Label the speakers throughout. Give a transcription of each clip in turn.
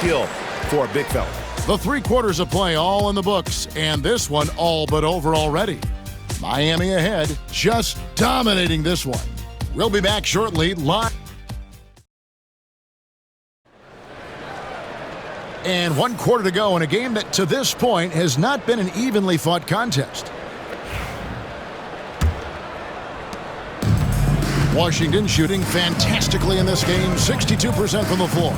Speaker 1: skill for a big fella.
Speaker 2: The 3 quarters of play all in the books, and this one all but over already. Miami ahead, just dominating this one. We'll be back shortly live. And 1 quarter to go in a game that to this point has not been an evenly fought contest. Washington shooting fantastically in this game, 62% from the floor.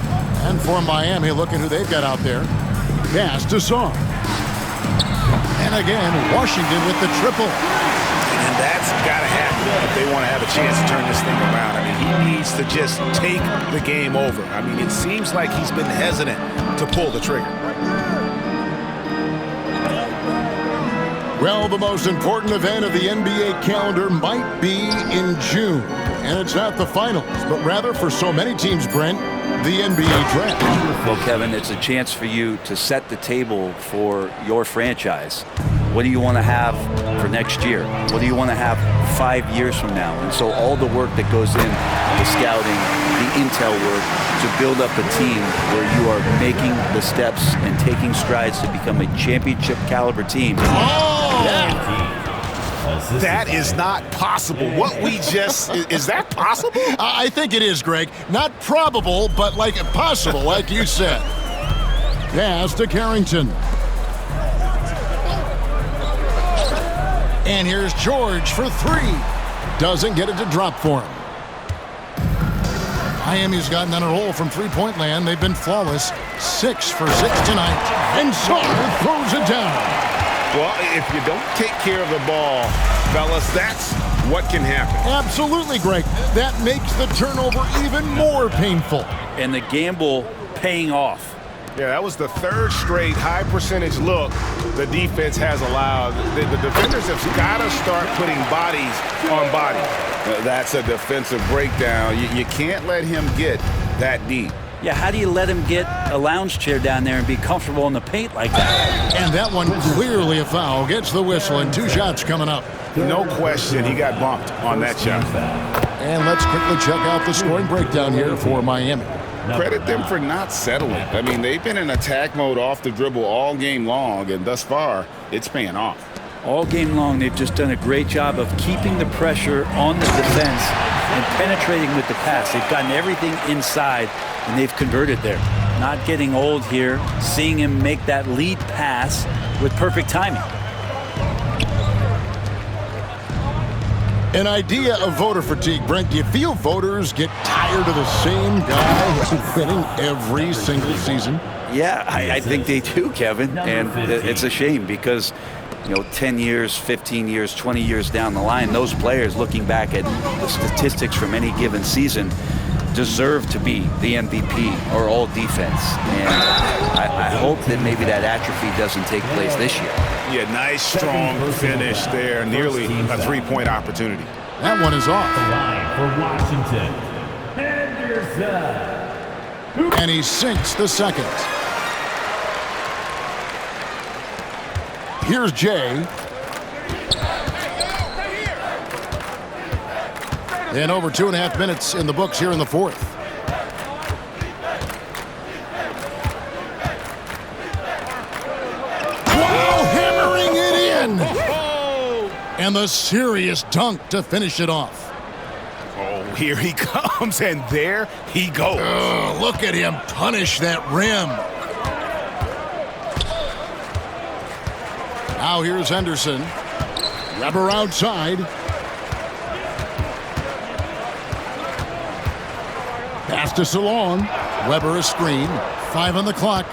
Speaker 2: And for Miami, look at who they've got out there. Pass to Song. And again, Washington with the triple.
Speaker 1: And that's got to happen if they want to have a chance to turn this thing around. I mean, he needs to just take the game over. I mean, it seems like he's been hesitant to pull the trigger.
Speaker 2: Well, the most important event of the NBA calendar might be in June. And it's not the finals, but rather for so many teams, Brent, the NBA draft.
Speaker 3: Well, Kevin, it's a chance for you to set the table for your franchise. What do you want to have for next year? What do you want to have 5 years from now? And so all the work that goes in, the scouting, the intel work, to build up a team where you are making the steps and taking strides to become a championship caliber team.
Speaker 1: Oh! Yeah. That is not possible. What we just, is that possible?
Speaker 2: I think it is, Greg. Not probable, but like possible, like you said. Pass to Carrington. And here's George for 3. Doesn't get it to drop for him. Miami's gotten on a roll from three-point land. They've been flawless. 6 for 6 tonight. And Sarr throws it down.
Speaker 1: Well, if you don't take care of the ball, fellas, that's what can happen.
Speaker 2: Absolutely, Greg. That makes the turnover even more painful.
Speaker 3: And the gamble paying off.
Speaker 1: Yeah, that was the 3rd straight high percentage look the defense has allowed. The defenders have got to start putting bodies on bodies. That's a defensive breakdown. You can't let him get that deep.
Speaker 3: Yeah, how do you let him get a lounge chair down there and be comfortable in the paint like that?
Speaker 2: And that one clearly a foul. Gets the whistle and 2 shots coming up.
Speaker 1: No question, he got bumped on that shot.
Speaker 2: And let's quickly check out the scoring breakdown here for Miami.
Speaker 1: Credit them for not settling. I mean, they've been in attack mode off the dribble all game long, and thus far, it's paying off.
Speaker 3: All game long, they've just done a great job of keeping the pressure on the defense and penetrating with the pass. They've gotten everything inside, and they've converted there. Not getting old here, seeing him make that lead pass with perfect timing.
Speaker 2: An idea of voter fatigue, Brent. Do you feel voters get tired of the same guy winning every single season?
Speaker 3: Yeah, I think they do, Kevin. And it's a shame because, 10 years, 15 years, 20 years down the line, those players looking back at the statistics from any given season deserve to be the MVP or all defense. And I hope that maybe that atrophy doesn't take place this year.
Speaker 1: Yeah, nice, strong finish there. Nearly a 3-point opportunity.
Speaker 2: That one is off.
Speaker 4: For Washington, Henderson.
Speaker 2: And he sinks the second. Here's Jay. And over 2.5 minutes in the books here in the 4th. Wow, hammering it in! And the serious dunk to finish it off.
Speaker 1: Oh, here he comes, and there he goes.
Speaker 2: Look at him punish that rim. Now here's Henderson. Weber outside. Pass to Salon. Weber a screen. 5 on the clock.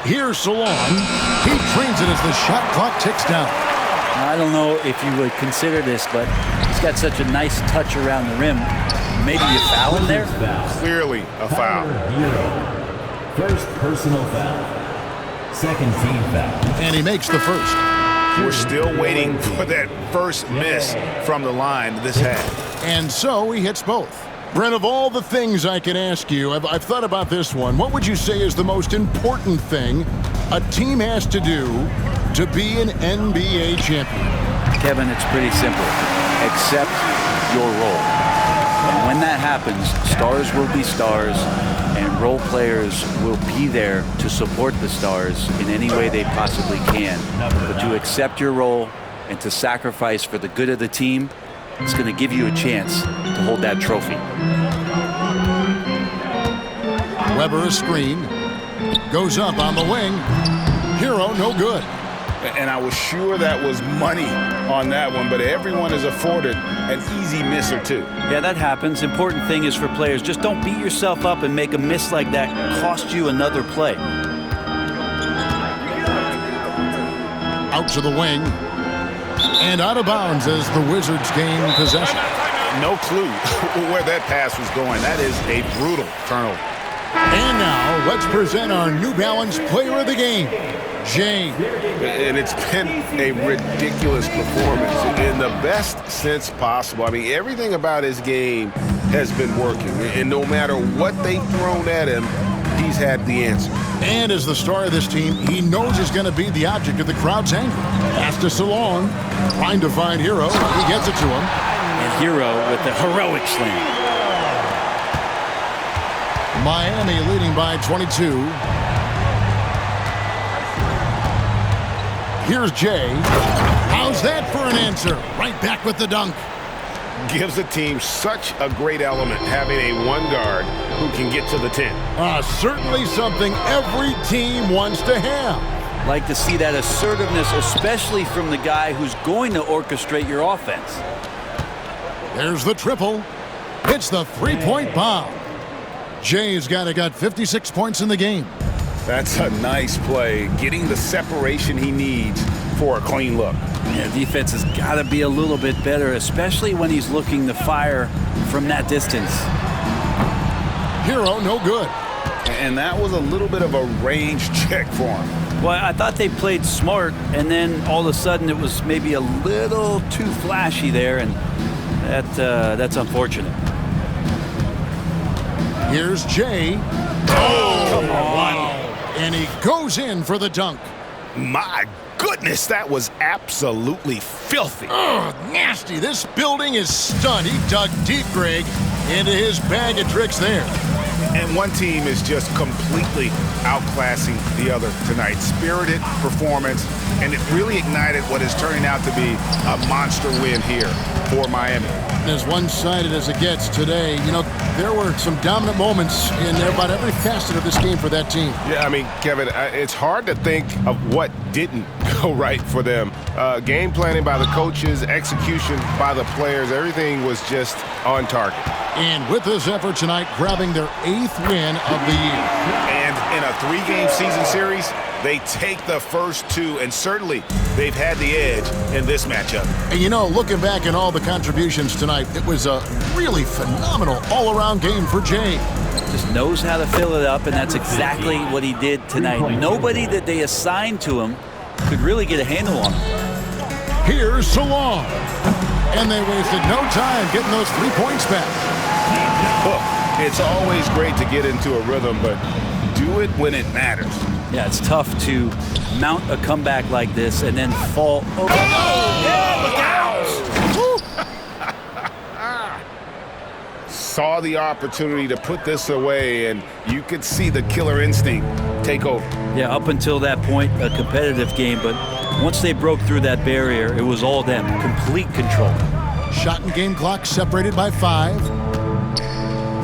Speaker 2: Here's Salon. He trains it as the shot clock ticks down.
Speaker 3: I don't know if you would consider this, but he's got such a nice touch around the rim. Maybe you foul him there?
Speaker 1: Clearly a foul.
Speaker 4: First personal foul. Second team foul.
Speaker 2: And he makes the first.
Speaker 1: We're still waiting for that first miss from the line this half.
Speaker 2: And so he hits both. Brent, of all the things I can ask you, I've thought about this one. What would you say is the most important thing a team has to do to be an NBA champion?
Speaker 3: Kevin, it's pretty simple. Accept your role. And when when that happens, stars will be stars, and role players will be there to support the stars in any way they possibly can. But to accept your role and to sacrifice for the good of the team, it's going to give you a chance to hold that trophy.
Speaker 2: Weber a screen. Goes up on the wing. Hero no good.
Speaker 1: And I was sure that was money on that one, but everyone is afforded an easy miss or two.
Speaker 3: Yeah, that happens. Important thing is for players, just don't beat yourself up and make a miss like that cost you another play.
Speaker 2: Out to the wing. And out of bounds as the Wizards gain possession.
Speaker 1: No clue where that pass was going. That is a brutal turnover.
Speaker 2: And now, let's present our New Balance Player of the Game, James.
Speaker 1: And it's been a ridiculous performance in the best sense possible. I mean, everything about his game has been working. And no matter what they've thrown at him, he's had the answer.
Speaker 2: And as the star of this team, he knows he's going to be the object of the crowd's anger. Pass to Salon, trying to find Hero. He gets it to him.
Speaker 3: And Hero with the heroic slam.
Speaker 2: Miami leading by 22. Here's Jay. How's that for an answer? Right back with the dunk.
Speaker 1: Gives the team such a great element having a one guard who can get to the 10.
Speaker 2: Certainly something every team wants to have.
Speaker 3: Like to see that assertiveness, especially from the guy who's going to orchestrate your offense.
Speaker 2: There's the triple. It's the three-point bomb. Jay's got 56 points in the game.
Speaker 1: That's a nice play, getting the separation he needs for a clean look.
Speaker 3: Yeah, defense has got to be a little bit better, especially when he's looking to fire from that distance.
Speaker 2: Hero no good.
Speaker 1: And that was a little bit of a range check for him.
Speaker 3: Well, I thought they played smart, and then all of a sudden it was maybe a little too flashy there, and that's unfortunate.
Speaker 2: Here's Jay. Oh, come on. And he goes in for the dunk.
Speaker 1: My goodness, that was absolutely filthy.
Speaker 2: Ugh, nasty. This building is stunned. He dug deep, Greg, into his bag of tricks there.
Speaker 1: And one team is just completely outclassing the other tonight. Spirited performance, and it really ignited what is turning out to be a monster win here for Miami.
Speaker 2: And as one-sided as it gets today, you know, there were some dominant moments in about every facet of this game for that team.
Speaker 1: Yeah, I mean, Kevin, it's hard to think of what didn't go right for them. Game planning by the coaches, execution by the players, everything was just on target.
Speaker 2: And with this effort tonight, grabbing their 8th win of the year.
Speaker 1: And in a 3-game season series, they take the first 2, and certainly they've had the edge in this matchup.
Speaker 2: And you know, looking back at all the contributions tonight, it was a really phenomenal all-around game for Jay.
Speaker 3: Just knows how to fill it up, and that's exactly what he did tonight. Nobody that they assigned to him could really get a handle on him.
Speaker 2: Here's Salon. And they wasted no time getting those 3 points back.
Speaker 1: Look, it's always great to get into a rhythm, but do it when it matters.
Speaker 3: Yeah, it's tough to mount a comeback like this and then fall over.
Speaker 1: Saw the opportunity to put this away, and you could see the killer instinct take over.
Speaker 3: Yeah, up until that point, a competitive game, but once they broke through that barrier, it was all them, complete control.
Speaker 2: Shot and game clock separated by 5.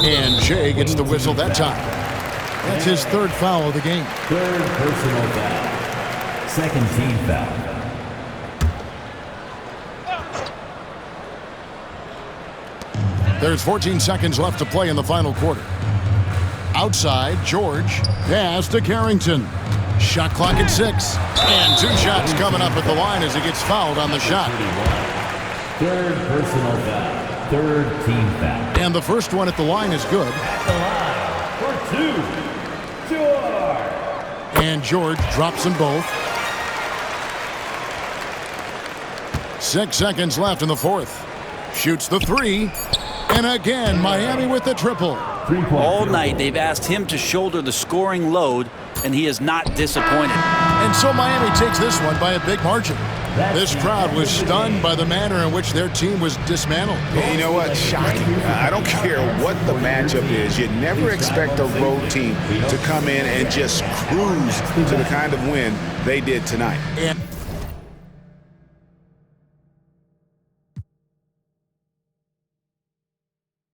Speaker 2: And Jay gets the whistle that time. That's his 3rd foul of the game.
Speaker 4: 3rd personal foul. 2nd team foul.
Speaker 2: There's 14 seconds left to play in the final quarter. Outside, George. Pass to Carrington. Shot clock at 6. And 2 shots coming up at the line as he gets fouled on the shot.
Speaker 4: 3rd personal foul. 3rd team foul.
Speaker 2: And the first one at the line is good.
Speaker 4: At the line for 2. George.
Speaker 2: And George drops them both. 6 seconds left in the 4th. Shoots the 3. And again, Miami with the triple.
Speaker 3: All night, they've asked him to shoulder the scoring load, and he is not disappointed.
Speaker 2: And so Miami takes this one by a big margin. This crowd was stunned by the manner in which their team was dismantled.
Speaker 1: You know what? Shocking. I don't care what the matchup is. You never expect a road team to come in and just cruise to the kind of win they did tonight.
Speaker 2: And